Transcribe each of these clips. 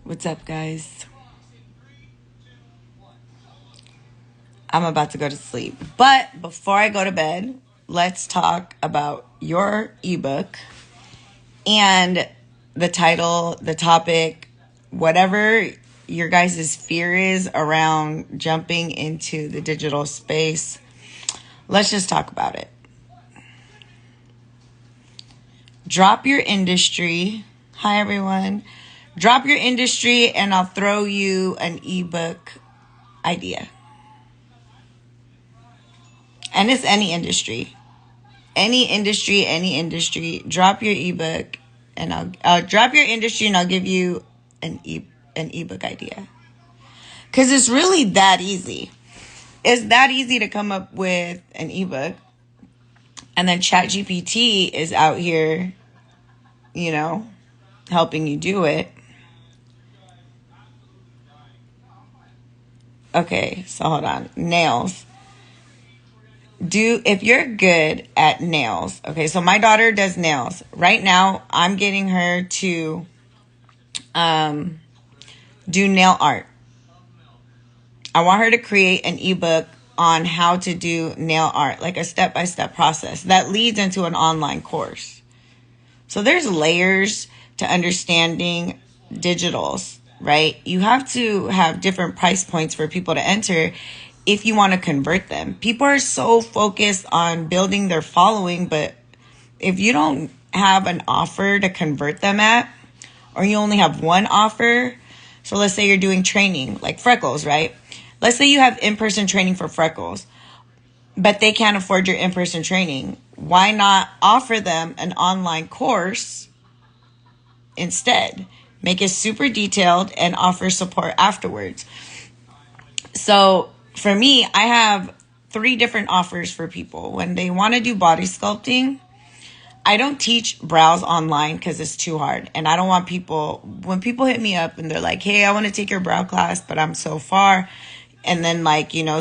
What's up, guys? I'm about to go to sleep. But before I go to bed, let's talk about your ebook and the title, the topic, whatever your guys' fear is around jumping into the digital space. Let's just talk about it. Drop your industry. Hi, everyone. Drop your industry and I'll throw you an ebook idea. And it's any industry. Any industry. Drop your ebook and I'll drop your industry and I'll give you an ebook idea. Because it's really that easy. It's that easy to come up with an ebook. And then ChatGPT is out here, helping you do it. Okay, so hold on. Nails. If you're good at nails, okay, so my daughter does nails. Right now, I'm getting her to do nail art. I want her to create an ebook on how to do nail art, like a step-by-step process that leads into an online course. So there's layers to understanding digitals, right? You have to have different price points for people to enter if you want to convert them. People are so focused on building their following, but if you don't have an offer to convert them at, or you only have one offer, so let's say you're doing training, like freckles, right? Let's say you have in-person training for freckles, but they can't afford your in-person training. Why not offer them an online course instead? Make it super detailed and offer support afterwards. So for me, I have 3 different offers for people. When they want to do body sculpting, I don't teach brows online because it's too hard. And I don't want when people hit me up and they're like, hey, I want to take your brow class, but I'm so far. And then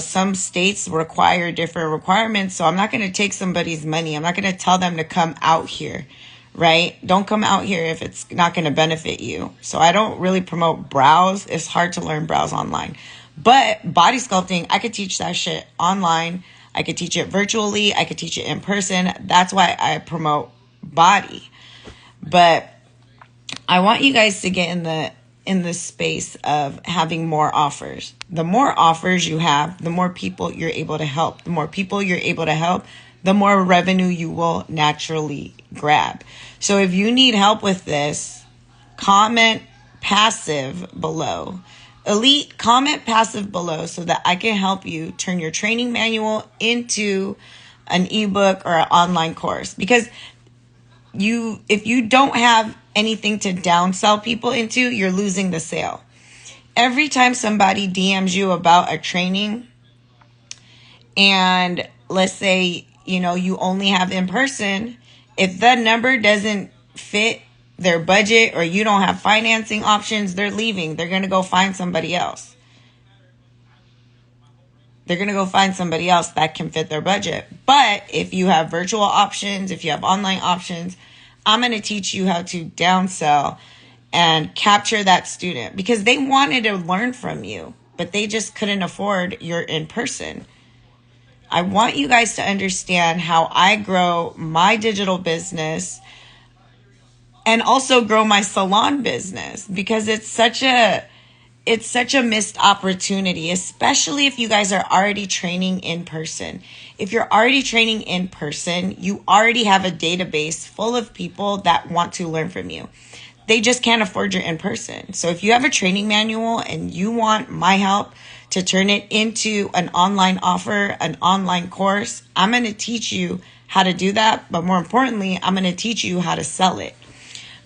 some states require different requirements. So I'm not going to take somebody's money. I'm not going to tell them to come out here, right? Don't come out here if it's not going to benefit you. So I don't really promote brows. It's hard to learn brows online. But body sculpting, I could teach that shit online. I could teach it virtually. I could teach it in person. That's why I promote Baddie. But I want you guys to get in the space of having more offers. The more offers you have, the more people you're able to help. The more people you're able to help, the more revenue you will naturally grab. So if you need help with this, comment passive below. Elite, comment passive below so that I can help you turn your training manual into an ebook or an online course. Because if you don't have anything to downsell people into, you're losing the sale. Every time somebody DMs you about a training, and let's say, you only have in person, if that number doesn't fit their budget or you don't have financing options, they're leaving. They're going to go find somebody else. They're going to go find somebody else that can fit their budget. But if you have virtual options, if you have online options, I'm going to teach you how to downsell and capture that student because they wanted to learn from you, but they just couldn't afford your in-person. I want you guys to understand how I grow my digital business and also grow my salon business because it's such a missed opportunity, especially if you guys are already training in person. If you're already training in person, you already have a database full of people that want to learn from you. They just can't afford your in person. So if you have a training manual and you want my help to turn it into an online offer, an online course, I'm going to teach you how to do that. But more importantly, I'm going to teach you how to sell it.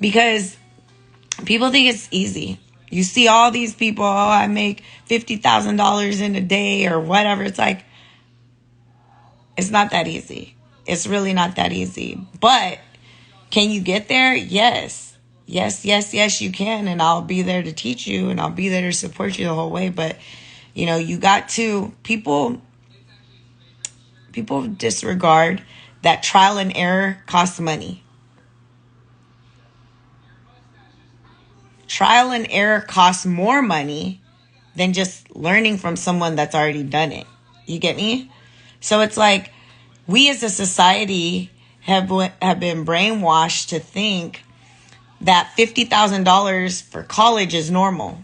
Because people think it's easy. You see all these people, I make $50,000 in a day or whatever. It's like, it's not that easy. It's really not that easy. But can you get there? Yes. Yes, you can. And I'll be there to teach you and I'll be there to support you the whole way. But, you got to, people disregard that trial and error costs money. trial and error costs more money than just learning from someone that's already done it. You get me? So it's like we as a society have been brainwashed to think that $50,000 for college is normal.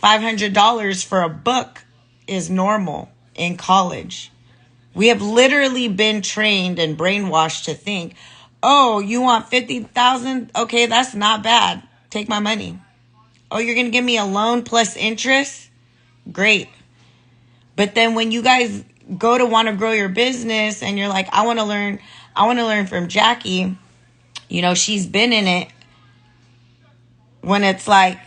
$500 for a book is normal in college. We have literally been trained and brainwashed to think, oh, you want 50,000? Okay, that's not bad. Take my money. Oh, you're going to give me a loan plus interest? Great. But then when you guys go to want to grow your business and you're like, I want to learn from Jackie, you know, she's been in it. When it's like,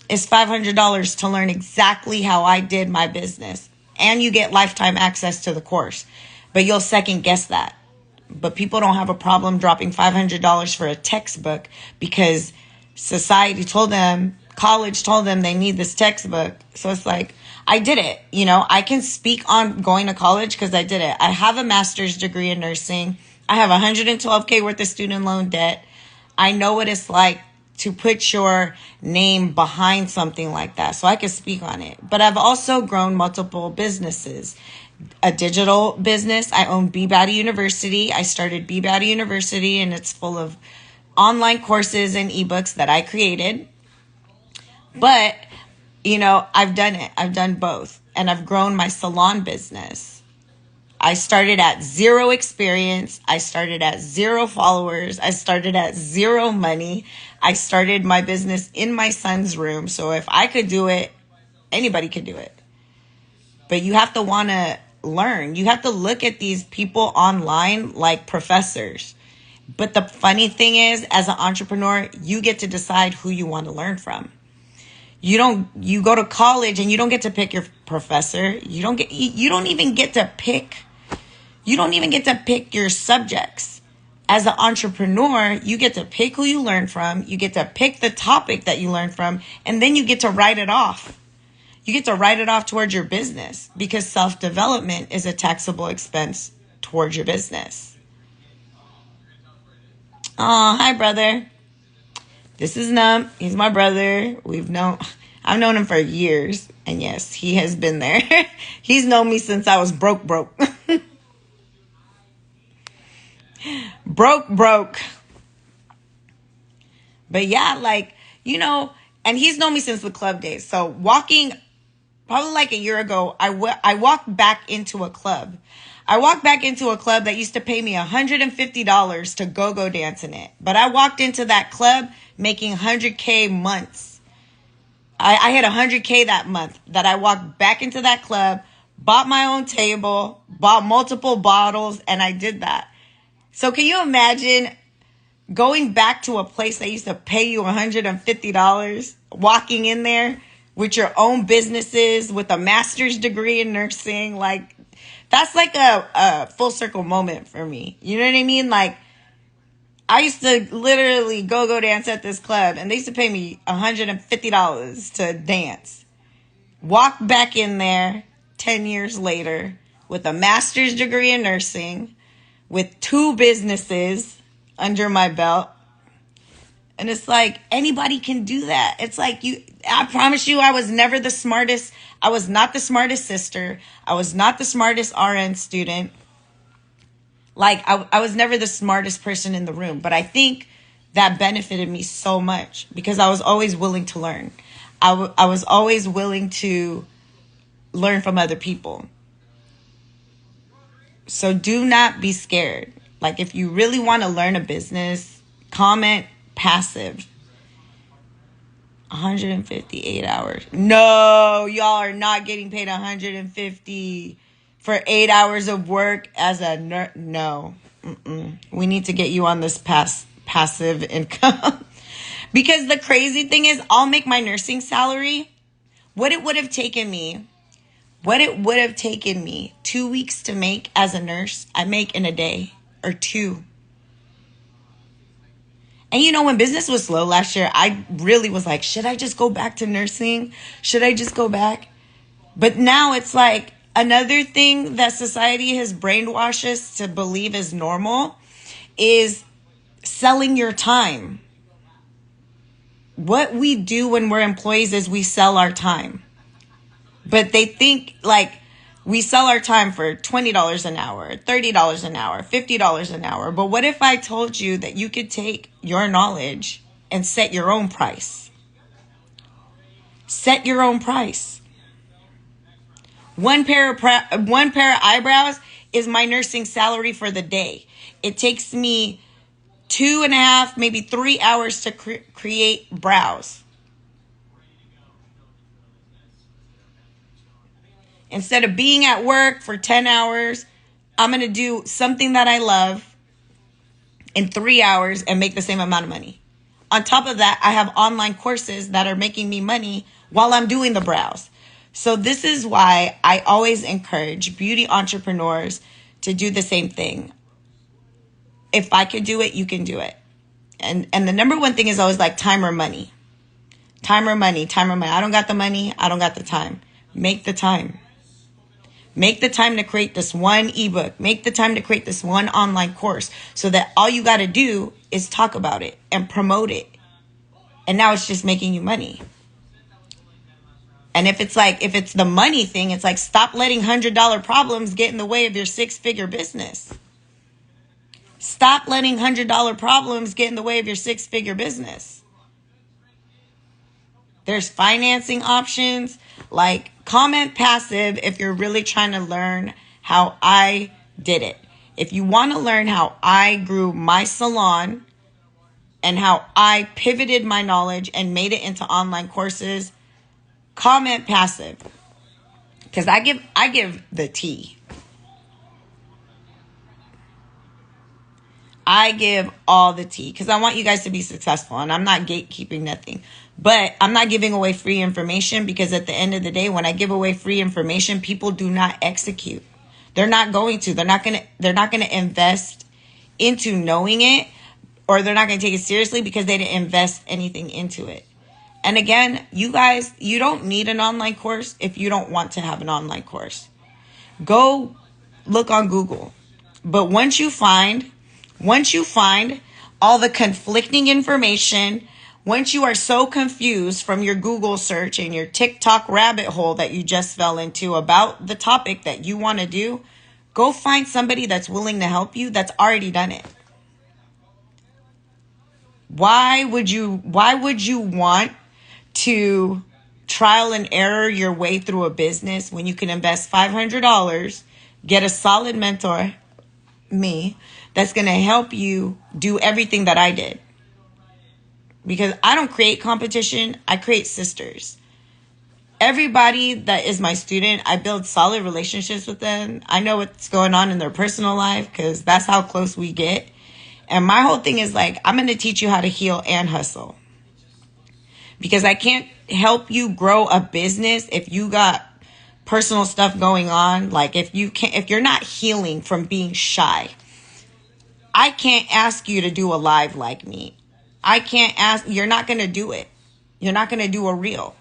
it's $500 to learn exactly how I did my business. And you get lifetime access to the course. But you'll second guess that. But people don't have a problem dropping $500 for a textbook because society told them, college told them they need this textbook. So it's like, I did it. You know, I can speak on going to college because I did it. I have a master's degree in nursing. I have $112K worth of student loan debt. I know what it's like to put your name behind something like that. So I can speak on it. But I've also grown multiple businesses. A digital business. I own Baddie University. I started Baddie University, and it's full of online courses and ebooks that I created. But, you know, I've done it. I've done both. And I've grown my salon business. I started at zero experience. I started at zero followers. I started at zero money. I started my business in my son's room. So if I could do it, anybody could do it. But you have to want to learn. You have to look at these people online like professors. But the funny thing is, as an entrepreneur, you get to decide who you want to learn from. You go to college and you don't get to pick your professor. You don't even get to pick your subjects. As an entrepreneur, you get to pick who you learn from. You get to pick the topic that you learn from, and then you get to write it off. You get to write it off towards your business because self-development is a taxable expense towards your business. Oh, hi, brother. This is Num. He's my brother. I've known him for years. And yes, he has been there. He's known me since I was broke. broke. But yeah, like, you know, and he's known me since the club days. So walking, probably like a year ago, I walked back into a club. I walked back into a club that used to pay me $150 to go dance in it. But I walked into that club making 100K months. I hit 100K that month that I walked back into that club, bought my own table, bought multiple bottles, and I did that. So can you imagine going back to a place that used to pay you $150, walking in there with your own businesses, with a master's degree in nursing? Like, that's like a full circle moment for me. You know what I mean? Like, I used to literally go dance at this club, and they used to pay me $150 to dance. Walk back in there 10 years later with a master's degree in nursing, with 2 businesses under my belt. And it's like, anybody can do that. It's like, I promise you, I was never the smartest. I was not the smartest sister. I was not the smartest RN student. Like, I was never the smartest person in the room. But I think that benefited me so much because I was always willing to learn. I was always willing to learn from other people. So do not be scared. Like, if you really want to learn a business, comment passive. 158 hours. No, y'all are not getting paid 150 for 8 hours of work as a nurse. No. We need to get you on this passive income. Because the crazy thing is, I'll make my nursing salary. What it would have taken me 2 weeks to make as a nurse, I make in a day or 2. And you know, when business was slow last year, I really was like, should I just go back to nursing? Should I just go back? But now it's like, another thing that society has brainwashed us to believe is normal is selling your time. what we do when we're employees is we sell our time. But they think like we sell our time for $20 an hour, $30 an hour, $50 an hour. But what if I told you that you could take your knowledge and set your own price? Set your own price. One pair of eyebrows is my nursing salary for the day. It takes me 2.5, maybe 3 hours to create brows. Instead of being at work for 10 hours, I'm going to do something that I love in 3 hours and make the same amount of money. On top of that, I have online courses that are making me money while I'm doing the brows. So this is why I always encourage beauty entrepreneurs to do the same thing. If I could do it, you can do it. And the number one thing is always like time or money. Time or money, time or money. I don't got the money. I don't got the time. Make the time. Make the time to create this one ebook. Make the time to create this one online course so that all you got to do is talk about it and promote it. And now it's just making you money. And if it's the money thing, it's like stop letting $100 problems get in the way of your 6-figure business. Stop letting $100 problems get in the way of your 6-figure business. There's financing options. Like, comment passive if you're really trying to learn how I did it. If you want to learn how I grew my salon and how I pivoted my knowledge and made it into online courses, comment passive. Because I give the tea. I give all the tea because I want you guys to be successful, and I'm not gatekeeping nothing. But I'm not giving away free information because at the end of the day, when I give away free information, people do not execute. They're not going to. They're not going to invest into knowing it, or they're not going to take it seriously because they didn't invest anything into it. And again, you guys, you don't need an online course if you don't want to have an online course. Go look on Google. But once you find all the conflicting information, once you are so confused from your Google search and your TikTok rabbit hole that you just fell into about the topic that you want to do, go find somebody that's willing to help you that's already done it. Why would you want to trial and error your way through a business when you can invest $500, get a solid mentor, me, that's going to help you do everything that I did? Because I don't create competition, I create sisters. Everybody that is my student, I build solid relationships with them. I know what's going on in their personal life because that's how close we get. And my whole thing is like, I'm going to teach you how to heal and hustle. Because I can't help you grow a business if you got personal stuff going on. Like if you're not healing from being shy, I can't ask you to do a live like me. You're not going to do it. You're not going to do a reel.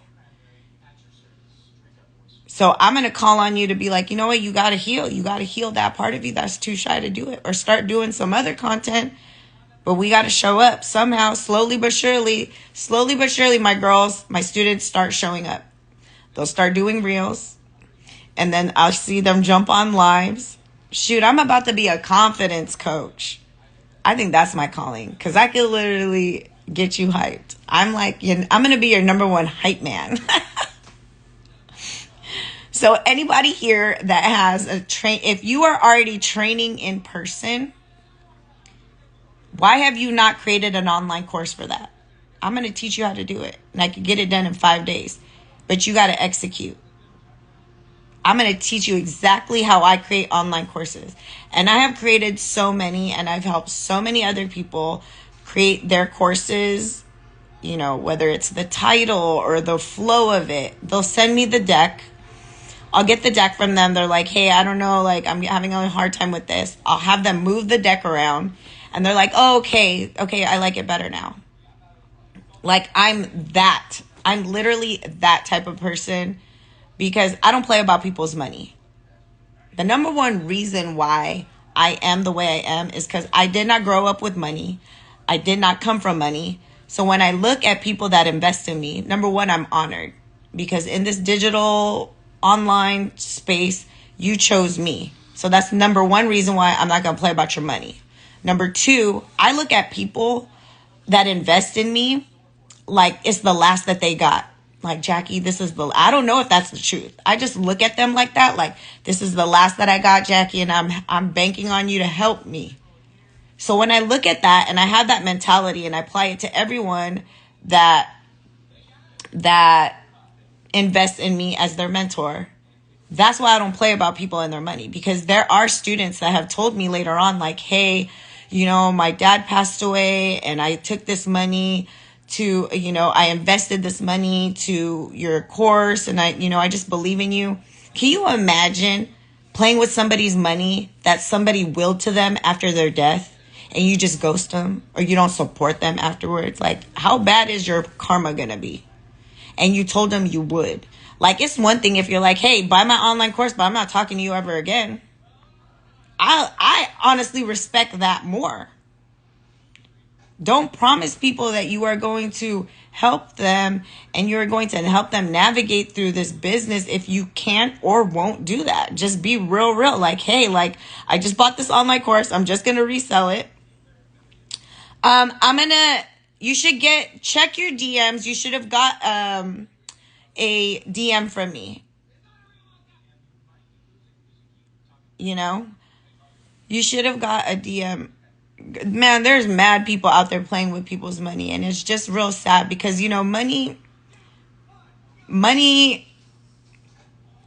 So I'm going to call on you to be like, you know what? You got to heal. You got to heal that part of you that's too shy to do it, or start doing some other content. But we got to show up somehow, slowly but surely, my girls, my students start showing up. They'll start doing reels, and then I'll see them jump on lives. Shoot, I'm about to be a confidence coach. I think that's my calling because I can literally get you hyped. I'm going to be your number one hype man. So anybody here that has if you are already training in person, why have you not created an online course for that? I'm going to teach you how to do it, and I can get it done in 5 days, but you got to execute. I'm going to teach you exactly how I create online courses. And I have created so many, and I've helped so many other people create their courses, you know, whether it's the title or the flow of it. They'll send me the deck. I'll get the deck from them. They're like, hey, I don't know, like I'm having a hard time with this. I'll have them move the deck around, and they're like, oh, okay, I like it better now. Like I'm literally that type of person. Because I don't play about people's money. The number one reason why I am the way I am is because I did not grow up with money. I did not come from money. So when I look at people that invest in me, number one, I'm honored because in this digital online space, you chose me. So that's number one reason why I'm not going to play about your money. Number two, I look at people that invest in me like it's the last that they got. Like, Jackie, this is the, I don't know if that's the truth. I just look at them like that. Like, this is the last that I got, Jackie, and I'm banking on you to help me. So when I look at that and I have that mentality and I apply it to everyone that invests in me as their mentor, that's why I don't play about people and their money, because there are students that have told me later on, like, hey, my dad passed away and I took this money to, I invested this money to your course and I just believe in you. Can you imagine playing with somebody's money that somebody willed to them after their death and you just ghost them or you don't support them afterwards? Like, how bad is your karma going to be? And you told them you would. Like, it's one thing if you're like, hey, buy my online course, but I'm not talking to you ever again. I honestly respect that more. Don't promise people that you are going to help them and you're going to help them navigate through this business if you can't or won't do that. Just be real. Like, hey, like, I just bought this online course. I'm just going to resell it. You should check your DMs. You should have got a DM from me. You should have got a DM. Man, there's mad people out there playing with people's money, and it's just real sad because, money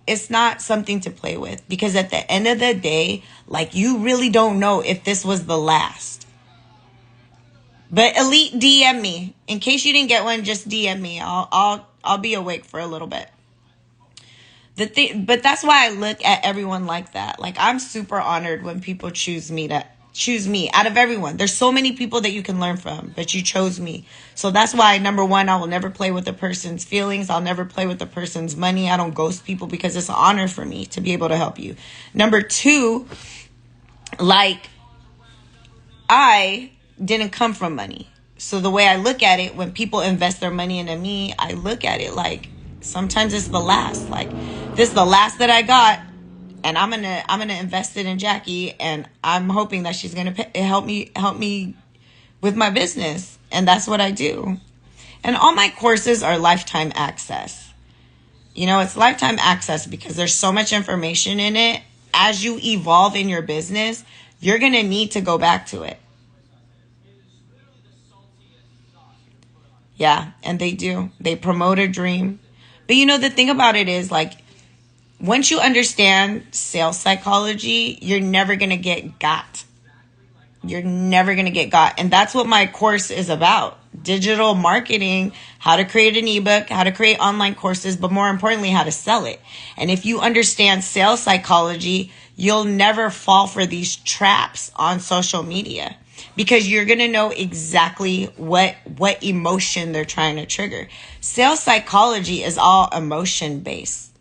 is not something to play with, because at the end of the day, like, you really don't know if this was the last. But Elite, DM me. In case you didn't get one, just DM me. I'll be awake for a little bit. But that's why I look at everyone like that. Like, I'm super honored when people choose me out of everyone. There's so many people that you can learn from, but you chose me. So that's why, number one, I will never play with a person's feelings. I'll never play with a person's money. I don't ghost people because it's an honor for me to be able to help you. Number two, like, I didn't come from money. So the way I look at it, when people invest their money into me, I look at it like, sometimes it's the last. Like, this is the last that I got, and I'm gonna invest it in Jackie, and I'm hoping that she's gonna help me with my business, and that's what I do. And all my courses are lifetime access. It's lifetime access because there's so much information in it. As you evolve in your business, you're gonna need to go back to it. Yeah, and they do. They promote a dream. But the thing about it is, like, once you understand sales psychology, you're never going to get got. You're never going to get got. And that's what my course is about. Digital marketing, how to create an ebook, how to create online courses, but more importantly, how to sell it. And if you understand sales psychology, you'll never fall for these traps on social media, because you're going to know exactly what emotion they're trying to trigger. Sales psychology is all emotion based,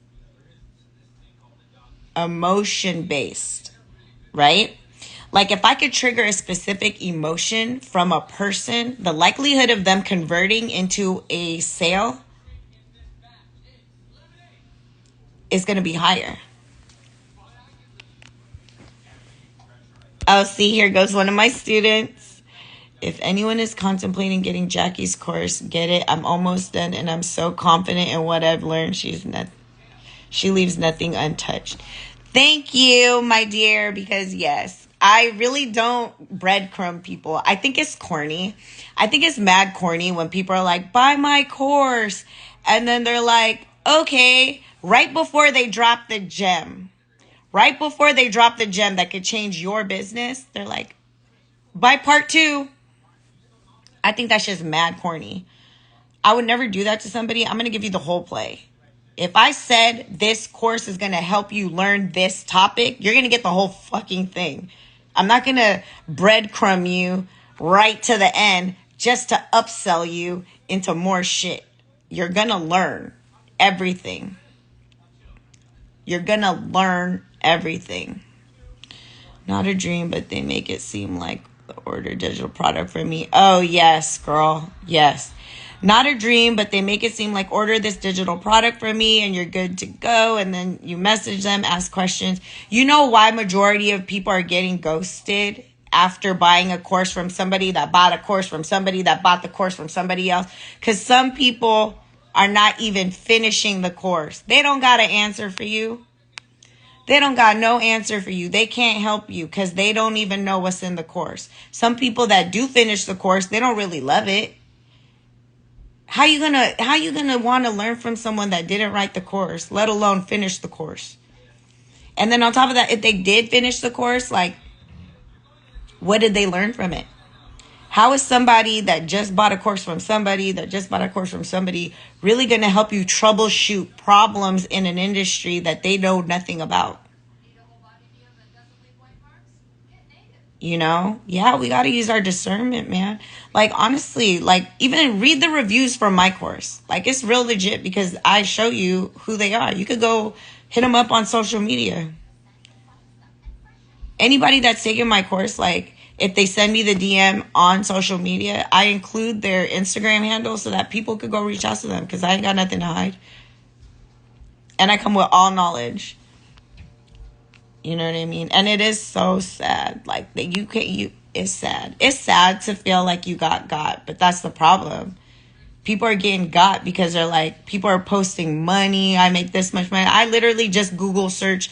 right? Like, if I could trigger a specific emotion from a person, the likelihood of them converting into a sale is going to be higher. Oh, see, here goes one of my students. If anyone is contemplating getting Jackie's course, get it. I'm almost done, and I'm so confident in what I've learned. She leaves nothing untouched. Thank you, my dear, because yes, I really don't breadcrumb people. I think it's corny. I think it's mad corny when people are like, buy my course. And then they're like, okay, right before they drop the gem. Right before they drop the gem that could change your business, they're like, buy part 2. I think that's just mad corny. I would never do that to somebody. I'm going to give you the whole play. If I said this course is going to help you learn this topic, you're going to get the whole fucking thing. I'm not going to breadcrumb you right to the end just to upsell you into more shit. You're going to learn everything. You're going to learn everything. Not a dream, but they make it seem like Order digital product for me. Oh, yes, girl. Yes. Not a dream, but they make it seem like order this digital product for me and you're good to go. And then you message them, ask questions. You know why majority of people are getting ghosted after buying a course from somebody that bought a course from somebody that bought the course from somebody else? Because some people are not even finishing the course. They don't got an answer for you. They don't got no answer for you. They can't help you because they don't even know what's in the course. Some people that do finish the course, they don't really love it. How you gonna want to learn from someone that didn't write the course, let alone finish the course? And then on top of that, if they did finish the course, like, what did they learn from it? How is somebody that just bought a course from somebody really going to help you troubleshoot problems in an industry that they know nothing about? You know? Yeah, we got to use our discernment, man. Like, honestly, like, even read the reviews for my course. Like, it's real legit because I show you who they are. You could go hit them up on social media. Anybody that's taking my course, like, if they send me the DM on social media, I include their Instagram handle so that people could go reach out to them because I ain't got nothing to hide. And I come with all knowledge. You know what I mean? And it is so sad. Like, that it's sad. It's sad to feel like you got, but that's the problem. People are getting got because they're like, people are posting money. I make this much money. I literally just Google search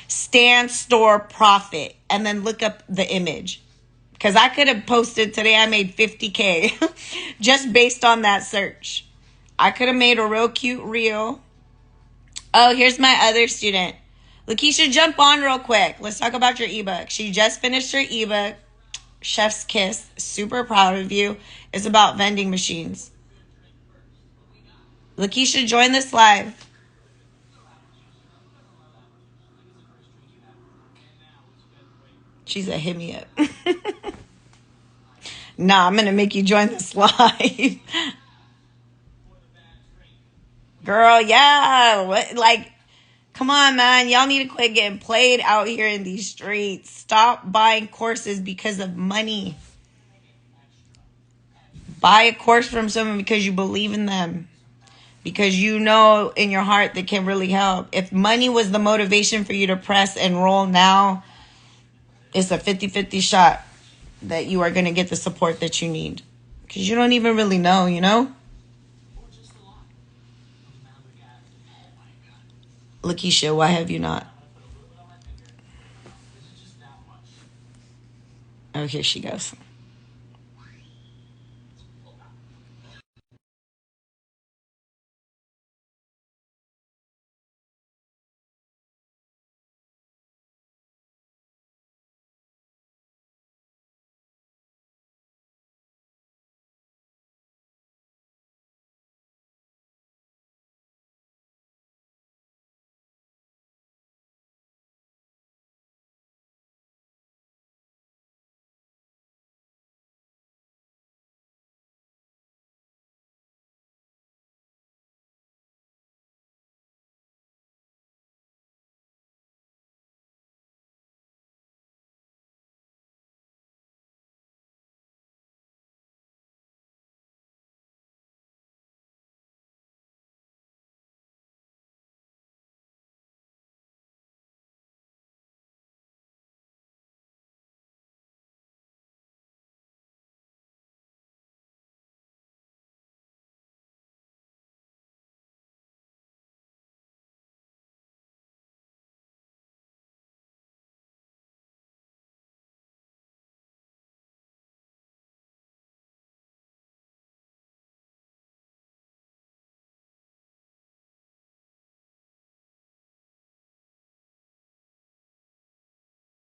stand store profit and then look up the image. Because I could have posted today I made 50K just based on that search. I could have made a real cute reel. Oh, here's my other student. Lakeisha, jump on real quick. Let's talk about your ebook. She just finished her ebook. Chef's Kiss. Super proud of you. It's about vending machines. Lakeisha, join this live. She said, hit me up. Nah, I'm going to make you join this live. Girl, yeah. What, like, come on, man. Y'all need to quit getting played out here in these streets. Stop buying courses because of money. Buy a course from someone because you believe in them. Because you know in your heart that can really help. If money was the motivation for you to press enroll now, it's a 50-50 shot that you are going to get the support that you need. Because you don't even really know, you know? Lakeisha, why have you not? Oh, here she goes.